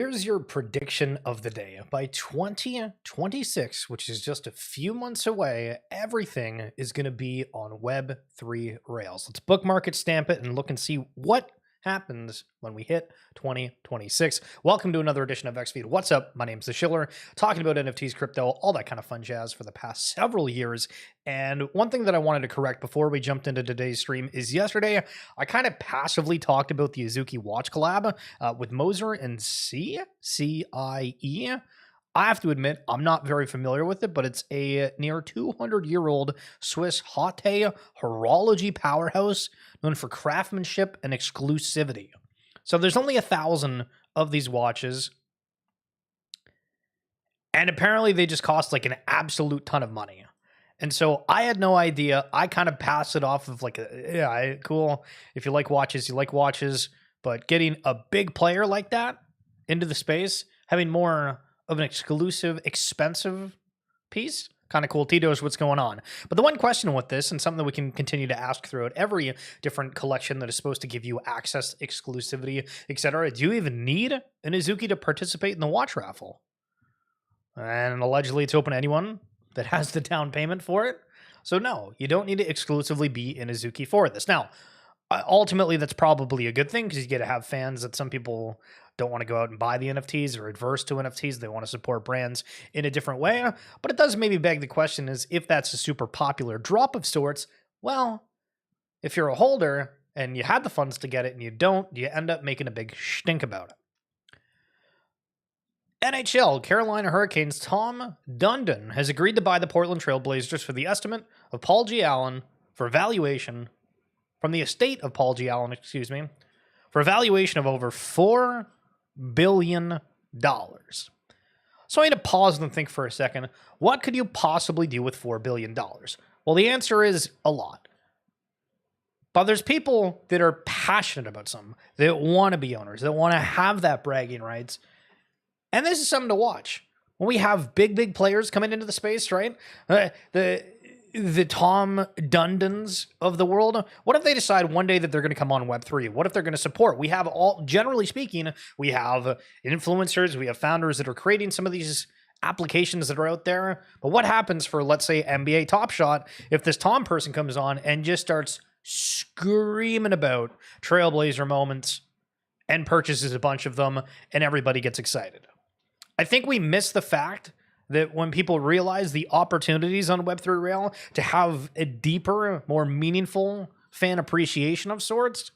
Here's your prediction of the day. By 2026, which is just a few months away, everything is going to be on Web3 rails. Let's bookmark it, stamp it, and look and see what happens when we hit 2026. Welcome to another edition of XFeed. What's up? My name's The Schiller, talking about NFTs, crypto, all that kind of fun jazz for the past several years. And one thing that I wanted to correct before we jumped into today's stream is yesterday, I kind of passively talked about the Azuki watch collab with Moser and CIE. I have to admit, I'm not very familiar with it, but it's a near 200-year-old Swiss Haute horology powerhouse known for craftsmanship and exclusivity. So there's only 1,000 of these watches, and apparently they just cost like an absolute ton of money. And so I had no idea. I kind of passed it off of like, cool. If you like watches, you like watches. But getting a big player like that into the space, having more of an exclusive, expensive piece, kind of cool. Tito's, what's going on? But the one question with this, and something that we can continue to ask throughout every different collection that is supposed to give you access, exclusivity, etc. Do you even need an Azuki to participate in the watch raffle? And allegedly it's open to anyone that has the down payment for it. So no, you don't need to exclusively be in Azuki for this. Now, ultimately, that's probably a good thing because you get to have fans that some people don't want to go out and buy the NFTs or adverse to NFTs. They want to support brands in a different way. But it does maybe beg the question is if that's a super popular drop of sorts, well, if you're a holder and you had the funds to get it and you don't, you end up making a big stink about it. NHL, Carolina Hurricanes' Tom Dundon has agreed to buy the Portland Trail Blazers for the estimate of Paul G. Allen for valuation from the estate of Paul G. Allen, for a valuation of over $4 billion. So I need to pause and think for a second. What could you possibly do with $4 billion? Well, the answer is a lot. But there's people that are passionate about something, that want to be owners, that want to have that bragging rights. And this is something to watch. When we have big players coming into the space, right? The Tom Dundons of the world. What if they decide one day that they're going to come on Web3? What if they're going to support? We have generally speaking, we have influencers, we have founders that are creating some of these applications that are out there. But what happens for, let's say, NBA Top Shot if this Tom person comes on and just starts screaming about Trailblazer moments and purchases a bunch of them and everybody gets excited? I think we miss the fact that when people realize the opportunities on Web3 Rail to have a deeper, more meaningful fan appreciation of sorts,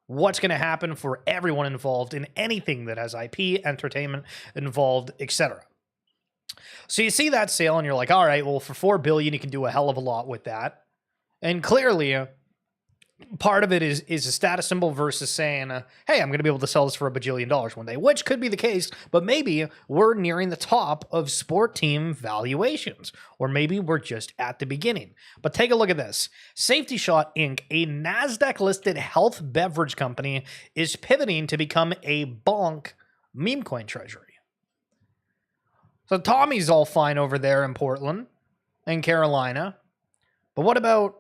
what's going to happen for everyone involved in anything that has IP, entertainment involved, etc. So you see that sale and you're like, all right, well, for $4 billion, you can do a hell of a lot with that. And clearly, part of it is a status symbol versus saying, hey, I'm going to be able to sell this for $1 bajillion one day, which could be the case, but maybe we're nearing the top of sport team valuations, or maybe we're just at the beginning. But take a look at this. Safety Shot Inc., a NASDAQ-listed health beverage company, is pivoting to become a bonk meme coin treasury. So Tommy's all fine over there in Portland and Carolina, but what about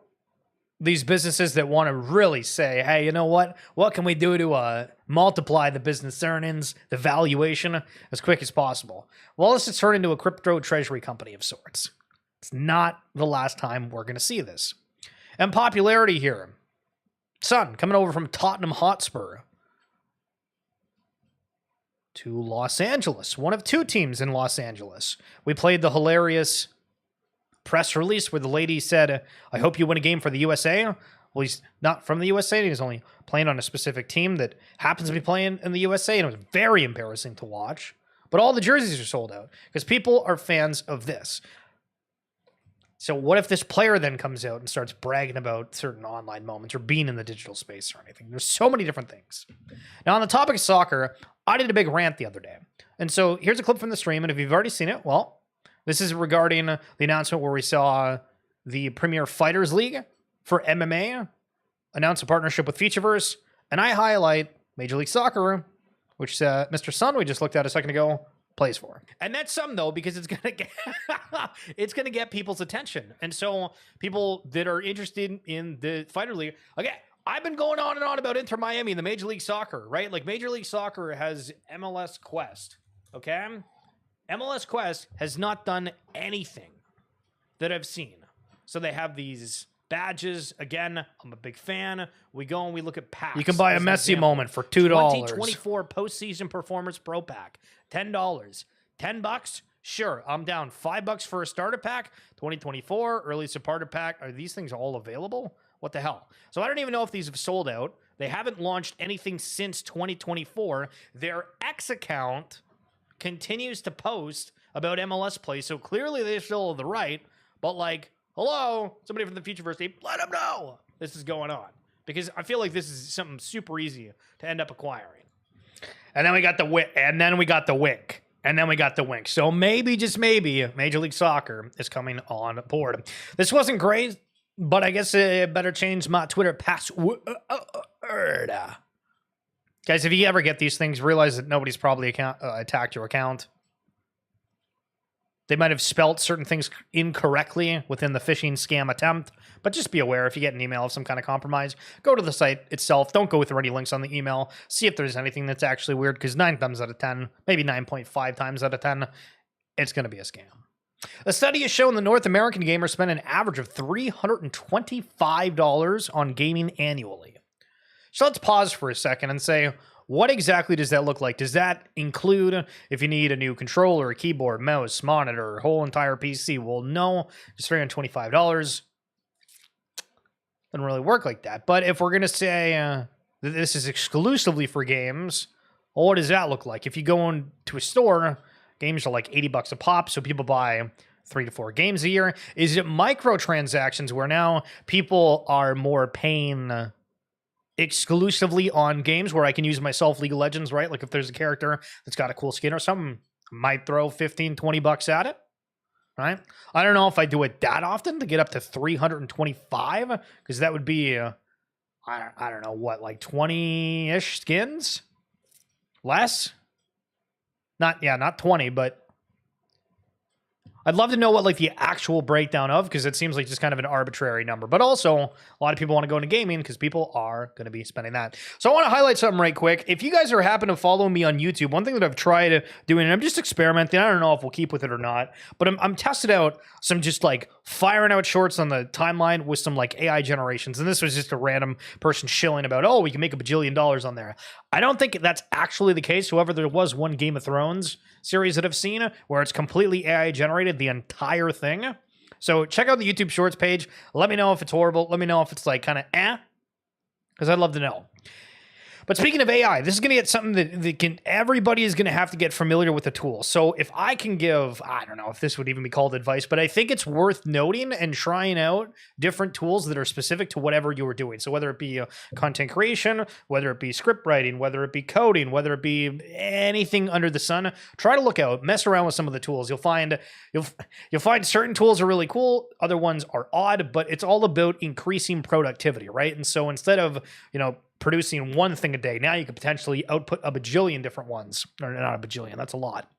these businesses that want to really say, hey, you know what? What can we do to multiply the business earnings, the valuation, as quick as possible? Well, let's just turn into a crypto treasury company of sorts. It's not the last time we're going to see this. And popularity here. Son, coming over from Tottenham Hotspur to Los Angeles. One of two teams in Los Angeles. We played the hilarious press release where the lady said, I hope you win a game for the USA. Well, he's not from the USA. He's only playing on a specific team that happens to be playing in the USA, and it was very embarrassing to watch. But all the jerseys are sold out because people are fans of this. So what if this player then comes out and starts bragging about certain online moments or being in the digital space or anything? There's so many different things. Now, on the topic of soccer, I did a big rant the other day. And so here's a clip from the stream, and if you've already seen it, well, this is regarding the announcement where we saw the Premier Fighters League for MMA announce a partnership with Featureverse, and I highlight Major League Soccer, which Mr. Sun we just looked at a second ago plays for. And that's something though, because it's gonna get it's gonna get people's attention. And so people that are interested in the Fighter League, okay, I've been going on and on about Inter Miami, the Major League Soccer, right? Like Major League Soccer has MLS Quest, okay? MLS Quest has not done anything that I've seen. So they have these badges. Again, I'm a big fan. We go and we look at packs. You can buy a Messi moment for $2. 2024 Postseason Performance Pro Pack, $10. $10? Sure, I'm down. $5 for a starter pack. 2024 early supporter pack. Are these things all available? What the hell? So I don't even know if these have sold out. They haven't launched anything since 2024. Their X account continues to post about MLS play, so clearly they still have the right. But like, hello, somebody from the Futureverse team, let them know this is going on, because I feel like this is something super easy to end up acquiring. And then we got the wink. And then we got the wink. And then we got the wink. So maybe, just maybe, Major League Soccer is coming on board. This wasn't great, but I guess it better change my Twitter password. Guys, if you ever get these things, realize that nobody's probably attacked your account. They might have spelt certain things incorrectly within the phishing scam attempt, but just be aware if you get an email of some kind of compromise, go to the site itself. Don't go through any links on the email. See if there's anything that's actually weird, because 9 times out of 10, maybe 9.5 times out of 10, it's going to be a scam. A study has shown the North American gamers spend an average of $325 on gaming annually. So let's pause for a second and say, what exactly does that look like? Does that include if you need a new controller, a keyboard, mouse, monitor, whole entire PC? Well, no, it's $325. Doesn't really work like that. But if we're going to say that this is exclusively for games, well, what does that look like? If you go into a store, games are like $80 a pop, so people buy 3 to 4 games a year. Is it microtransactions where now people are more paying exclusively on games where I can use myself League of Legends, right? Like if there's a character that's got a cool skin or something, I might throw 15, 20 bucks at it, right? I don't know if I do it that often to get up to 325, because that would be, I don't know, what, like 20-ish skins? Less? Not 20, but I'd love to know what like the actual breakdown of, because it seems like just kind of an arbitrary number. But also, a lot of people want to go into gaming because people are going to be spending that. So I want to highlight something right quick. If you guys are happen to follow me on YouTube, one thing that I've tried doing, and I'm just experimenting, I don't know if we'll keep with it or not, but I'm testing out some just like firing out shorts on the timeline with some like AI generations. And this was just a random person shilling about, oh, we can make $1 billion on there. I don't think that's actually the case. However, there was one Game of Thrones series that I've seen where it's completely AI generated, the entire thing. So check out the YouTube Shorts page. Let me know if it's horrible. Let me know if it's like kind of because I'd love to know. But speaking of AI, this is going to get something that everybody is going to have to get familiar with the tool. So if I can give, I don't know if this would even be called advice, but I think it's worth noting and trying out different tools that are specific to whatever you are doing. So whether it be content creation, whether it be script writing, whether it be coding, whether it be anything under the sun, try to look out, mess around with some of the tools. You'll find certain tools are really cool, other ones are odd, but it's all about increasing productivity, right? And so instead of, producing one thing a day, now you could potentially output a bajillion different ones. Or not a bajillion, that's a lot.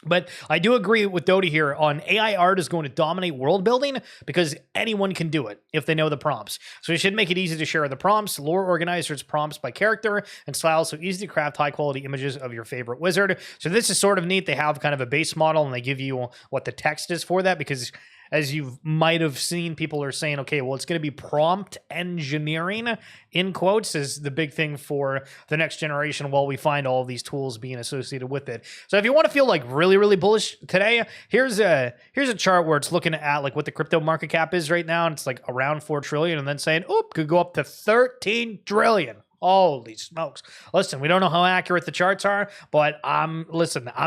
But I do agree with Doty here on AI art is going to dominate world building because anyone can do it if they know the prompts. So you should make it easy to share the prompts. Lore organizers prompts by character and style, so easy to craft high quality images of your favorite wizard. So this is sort of neat. They have kind of a base model and they give you what the text is for that, because as you might have seen, people are saying, okay, well, it's going to be prompt engineering, in quotes, is the big thing for the next generation while we find all of these tools being associated with it. So if you want to feel like really, really bullish today, here's a chart where it's looking at like what the crypto market cap is right now, and it's like around 4 trillion, and then saying, oop, could go up to 13 trillion. Holy smokes. Listen, we don't know how accurate the charts are, but I'm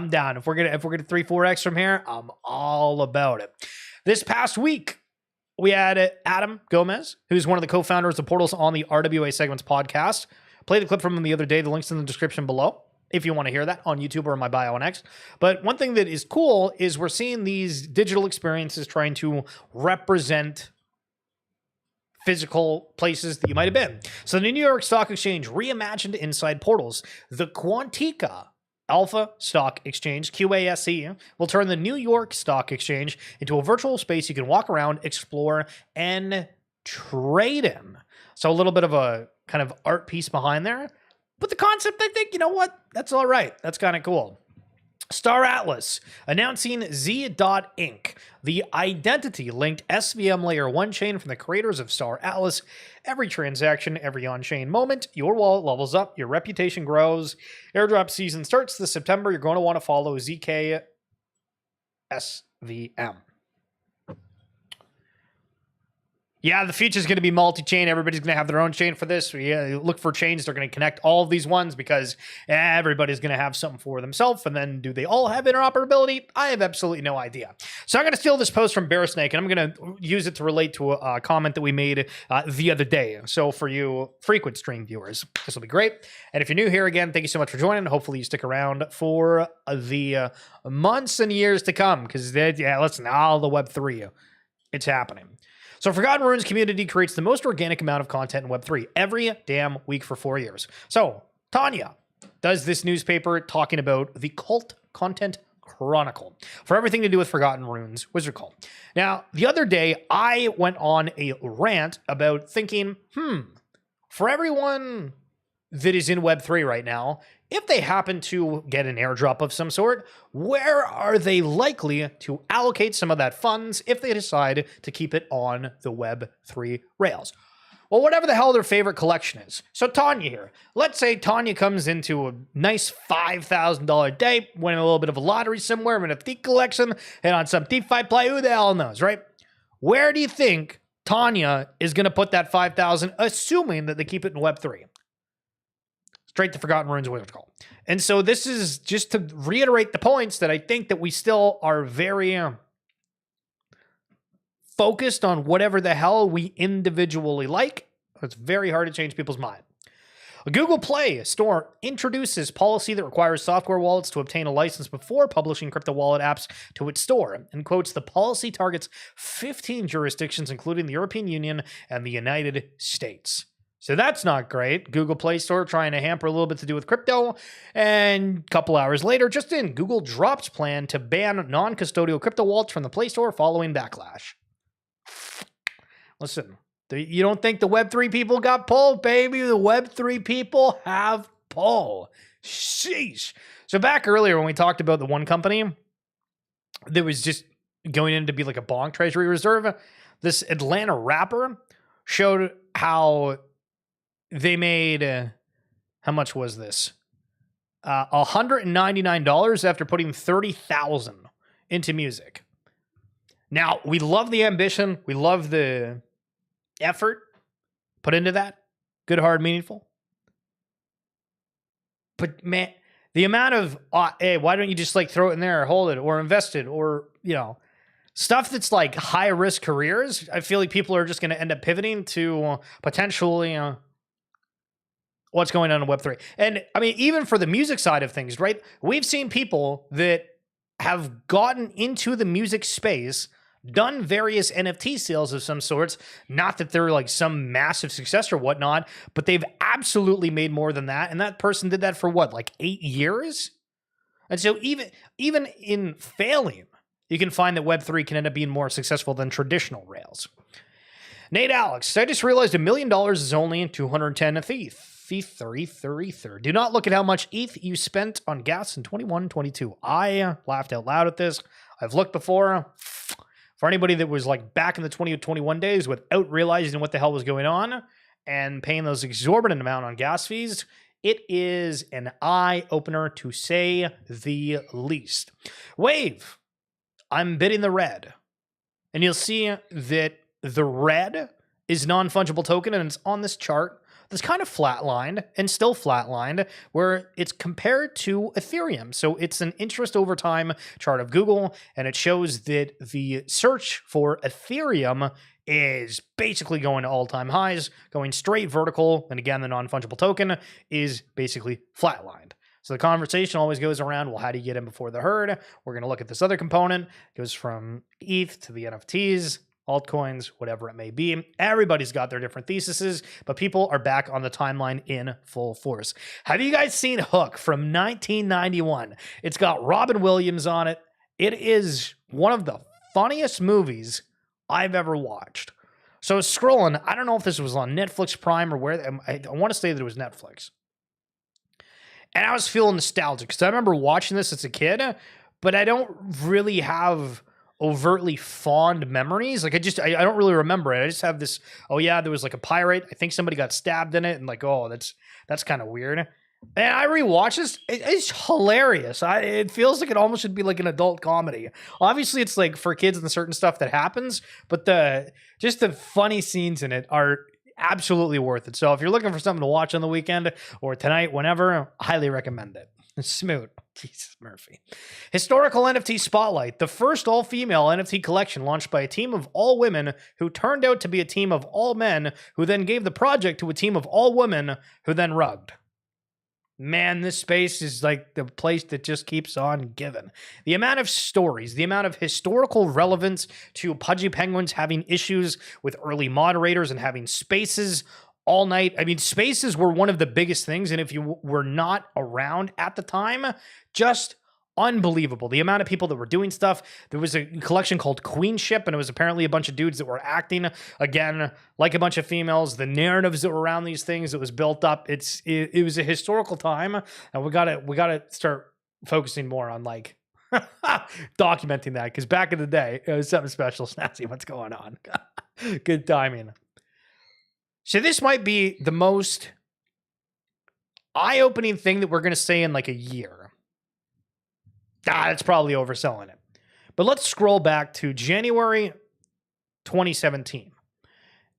down. If we're gonna 3-4x from here, I'm all about it. This past week, we had Adam Gomez, who's one of the co-founders of Portals on the RWA Segments podcast. Played a clip from him the other day. The link's in the description below if you want to hear that on YouTube or in my bio on X. But one thing that is cool is we're seeing these digital experiences trying to represent physical places that you might have been. So the New York Stock Exchange reimagined inside Portals. The Quantica Alpha Stock Exchange, QASE, will turn the New York Stock Exchange into a virtual space you can walk around, explore, and trade in. So a little bit of a kind of art piece behind there. But the concept, I think, you know what? That's all right. That's kind of cool. Star Atlas announcing Z.Inc., the identity-linked SVM Layer 1 chain from the creators of Star Atlas. Every transaction, every on-chain moment, your wallet levels up, your reputation grows. Airdrop season starts this September. You're going to want to follow ZK SVM. Yeah, the future is going to be multi-chain. Everybody's going to have their own chain for this. Yeah, look for chains. They're going to connect all of these ones because everybody's going to have something for themselves. And then do they all have interoperability? I have absolutely no idea. So I'm going to steal this post from Bear Snake, and I'm going to use it to relate to a comment that we made the other day. So for you frequent stream viewers, this will be great. And if you're new here again, thank you so much for joining. Hopefully you stick around for the months and years to come because, listen, all the Web3, it's happening. So Forgotten Runes community creates the most organic amount of content in Web3 every damn week for 4 years. So Tanya does this newspaper talking about the Cult Content Chronicle for everything to do with Forgotten Runes Wizard Cult. Now, the other day, I went on a rant about thinking, for everyone that is in Web3 right now, if they happen to get an airdrop of some sort, where are they likely to allocate some of that funds if they decide to keep it on the Web3 rails? Well, whatever the hell their favorite collection is. So Tanya here, let's say Tanya comes into a nice $5,000 day, winning a little bit of a lottery somewhere, in a thief collection, and on some DeFi play, who the hell knows, right? Where do you think Tanya is going to put that $5,000, assuming that they keep it in Web3? Straight to Forgotten Runes Wizard Cult. And so this is just to reiterate the points that I think that we still are very focused on whatever the hell we individually like. It's very hard to change people's mind. A Google Play Store introduces policy that requires software wallets to obtain a license before publishing crypto wallet apps to its store. And quotes, the policy targets 15 jurisdictions, including the European Union and the United States. So that's not great. Google Play Store trying to hamper a little bit to do with crypto. And a couple hours later, just in, Google drops plan to ban non-custodial crypto wallets from the Play Store following backlash. Listen, you don't think the Web3 people got pulled, baby? The Web3 people have pull. Sheesh. So back earlier when we talked about the one company that was just going in to be like a bonk treasury reserve, this Atlanta rapper showed how they made, how much was this? $199 after putting $30,000 into music. Now, we love the ambition. We love the effort put into that. Good, hard, meaningful. But man, the amount of, hey, why don't you just like throw it in there or hold it or invest it or, stuff that's like high risk careers. I feel like people are just going to end up pivoting to potentially what's going on in Web3. And I mean, even for the music side of things, right? We've seen people that have gotten into the music space, done various NFT sales of some sorts. Not that they're like some massive success or whatnot, but they've absolutely made more than that. And that person did that for what, like 8 years? And so even in failing, you can find that Web3 can end up being more successful than traditional rails. Nate Alex, I just realized $1 million is only 210 ETH. Ether. Do not look at how much ETH you spent on gas in 21-22. I laughed out loud at this. I've looked before. For anybody that was like back in the 2021 days without realizing what the hell was going on and paying those exorbitant amount on gas fees, it is an eye-opener to say the least. Wave, I'm bidding the red. And you'll see that the red is non-fungible token, and it's on this chart that's kind of flatlined and still flatlined, where it's compared to Ethereum. So it's an interest over time chart of Google, and it shows that the search for Ethereum is basically going to all-time highs, going straight vertical, and again, the non-fungible token is basically flatlined. So the conversation always goes around, well, how do you get in before the herd? We're going to look at this other component. It goes from ETH to the NFTs, altcoins, whatever it may be. Everybody's got their different theses, but people are back on the timeline in full force. Have you guys seen Hook from 1991? It's got Robin Williams on it. It is one of the funniest movies I've ever watched. So I was scrolling. I don't know if this was on Netflix Prime or where. I want to say that it was Netflix. And I was feeling nostalgic because I remember watching this as a kid, but I don't really have overtly fond memories. Like I don't really remember it. I just have this, oh yeah, there was like a pirate. I think somebody got stabbed in it, and like, oh, that's kind of weird. And I rewatched this. It's hilarious. It feels like it almost should be like an adult comedy. Obviously, it's like for kids and certain stuff that happens, but the funny scenes in it are absolutely worth it. So if you're looking for something to watch on the weekend or tonight, whenever, highly recommend it. Smoot. Jesus, Murphy. Historical NFT Spotlight, the first all-female NFT collection launched by a team of all women who turned out to be a team of all men who then gave the project to a team of all women who then rugged. Man, this space is like the place that just keeps on giving. The amount of stories, the amount of historical relevance to Pudgy Penguins having issues with early moderators and having spaces all night. I mean, spaces were one of the biggest things, and if you were not around at the time, just unbelievable. The amount of people that were doing stuff. There was a collection called Queenship, and it was apparently a bunch of dudes that were acting, again, like a bunch of females. The narratives that were around these things that was built up. It was a historical time, and we gotta start focusing more on like documenting that, because back in the day, it was something special. Snazzy, what's going on? Good timing. So this might be the most eye-opening thing that we're going to say in like a year. That's probably overselling it. But let's scroll back to January 2017.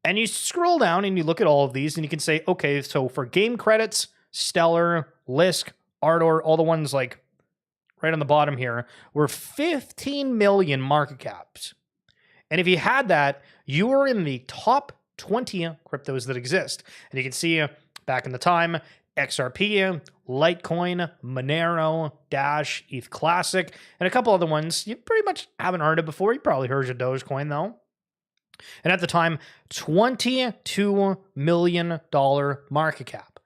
And you scroll down and you look at all of these and you can say, okay, so for game credits, Stellar, Lisk, Ardor, all the ones like right on the bottom here, were 15 million market caps. And if you had that, you were in the top 20 cryptos that exist. And you can see back in the time, XRP, Litecoin, Monero, Dash, ETH Classic, and a couple other ones you pretty much haven't heard of before. You probably heard of Dogecoin, though. And at the time, $22 million market cap.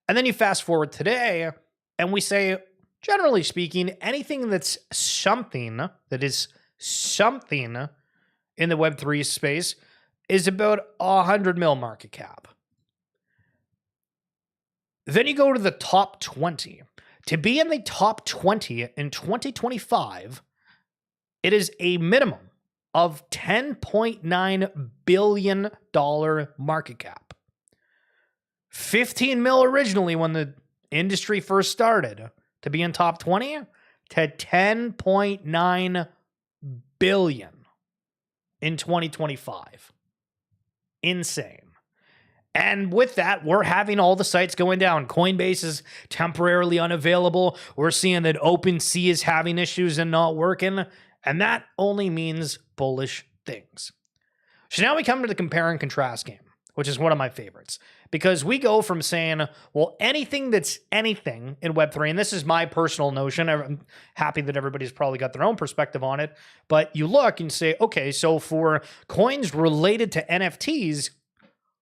And then you fast forward today, and we say, generally speaking, anything that's something, that is something in the Web3 space is about 100 mil market cap. Then you go to the top 20. To be in the top 20 in 2025, it is a minimum of $10.9 billion market cap. 15 mil originally when the industry first started. To be in top 20 to 10.9 billion in 2025. Insane. And with that, we're having all the sites going down. Coinbase is temporarily unavailable. We're seeing that OpenSea is having issues and not working. And that only means bullish things. So now we come to the compare and contrast game, which is one of my favorites. Because we go from saying, well, anything that's anything in Web3, and this is my personal notion. I'm happy that everybody's probably got their own perspective on it. But you look and say, okay, so for coins related to NFTs,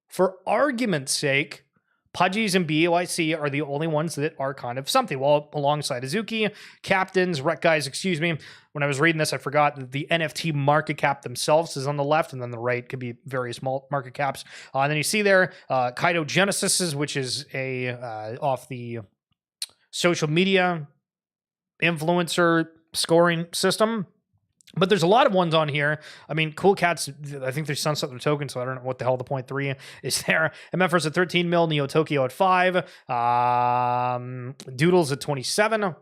for argument's sake, Pudgies and BUIC are the only ones that are kind of something. Well, alongside Azuki, Captains, Rec Guys, excuse me. When I was reading this, I forgot that the NFT market cap themselves is on the left, and then the right could be various market caps. And then you see there, Kaido Genesis, which is a off the social media influencer scoring system. But there's a lot of ones on here. I mean, Cool Cats, I think there's Sunset the token, so I don't know what the hell the 0.3 is there. MFers at 13 mil, Neo Tokyo at 5, Doodles at 27.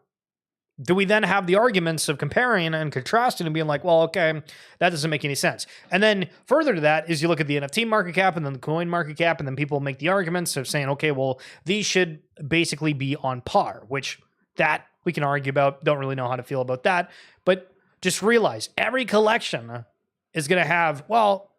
Do we then have the arguments of comparing and contrasting and being like, well, okay, that doesn't make any sense. And then further to that is you look at the NFT market cap and then the coin market cap, and then people make the arguments of saying, okay, well, these should basically be on par, which that we can argue about. Don't really know how to feel about that. But just realize every collection is going to have, well,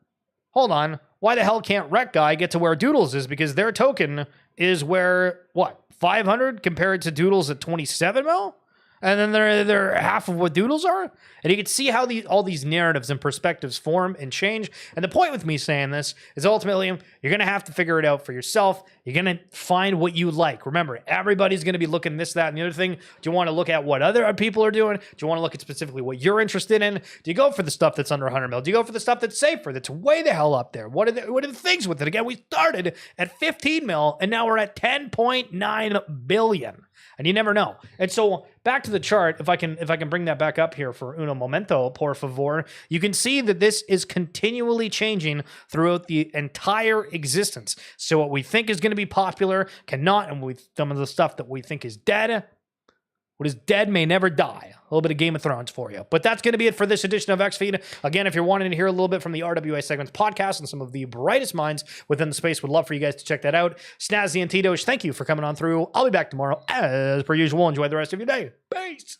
hold on. Why the hell can't Rec Guy get to where Doodles is? Because their token is where, what, 500 compared to Doodles at 27 mil? And then they're half of what Doodles are? And you can see how all these narratives and perspectives form and change. And the point with me saying this is ultimately you're going to have to figure it out for yourself. You're going to find what you like. Remember, everybody's going to be looking this, that, and the other thing. Do you want to look at what other people are doing? Do you want to look at specifically what you're interested in? Do you go for the stuff that's under 100 mil? Do you go for the stuff that's safer, that's way the hell up there? What are the things with it? Again, we started at 15 mil, and now we're at 10.9 billion. And you never know. And so back to the chart, if I can bring that back up here for uno momento, por favor, you can see that this is continually changing throughout the entire existence. So what we think is going to be popular cannot, and some of the stuff that we think is dead, what is dead may never die. A little bit of Game of Thrones for you. But that's going to be it for this edition of XFeed. Again, if you're wanting to hear a little bit from the RWA Segments podcast and some of the brightest minds within the space, would love for you guys to check that out. Snazzy and Titosh, thank you for coming on through. I'll be back tomorrow as per usual. Enjoy the rest of your day. Peace.